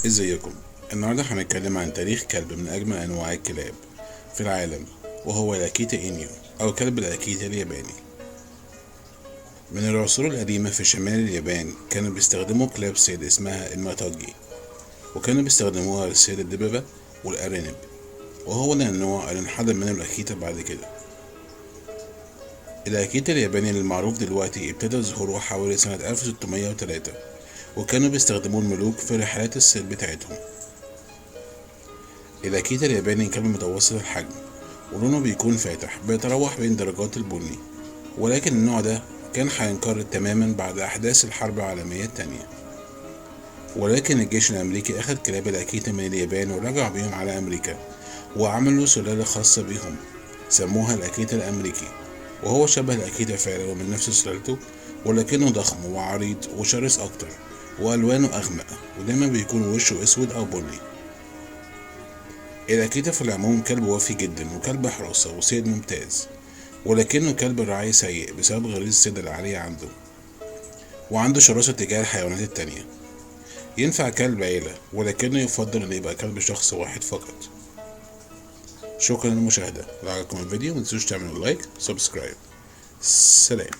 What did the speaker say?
ازيكم؟ النهارده هنتكلم عن تاريخ كلب من اجمل انواع الكلاب في العالم، وهو الاكيتا إينيو او كلب الاكيتا الياباني. من العصور القديمة في شمال اليابان كانوا بيستخدموا كلاب صيد اسمها الماتاجي، وكانوا بيستخدموها لصيد الدببة والارانب، وهو ده النوع اللي انحدر منه الاكيتا بعد كده. الاكيتا الياباني المعروف دلوقتي ابتدى ظهوره حوالي سنة 1603، وكانوا بيستخدموه الملوك في رحلات الصيد بتاعتهم. الأكيتا الياباني كلب متوسط الحجم، ولونه بيكون فاتح بيتراوح بين درجات البني، ولكن النوع ده كان هينقرض تماما بعد أحداث الحرب العالمية التانية. ولكن الجيش الأمريكي أخد كلاب الأكيتا من اليابان ورجع بيهم على أمريكا، وعملوا سلالة خاصة بيهم سموها الأكيتا الأمريكي، وهو شبه الأكيتا فعلا ومن نفس سلالته، ولكنه ضخم وعريض وشرس أكتر، وألوانه أغمق، ودايما بيكون وشه أسود أو بني. الأكيتا في العموم كلب وفي جدا وكلب حراسة وصيد ممتاز، ولكنه كلب رعاية سيء بسبب غريزة الصيد العالية عنده، وعنده شراسة تجاه الحيوانات التانية. ينفع كلب عيلة، ولكنه يفضل أن يبقى كلب شخص واحد فقط. شكرا للمشاهدة. لو عجبكم الفيديو متنسوش تعملوا لايك سبسكرايب. سلام.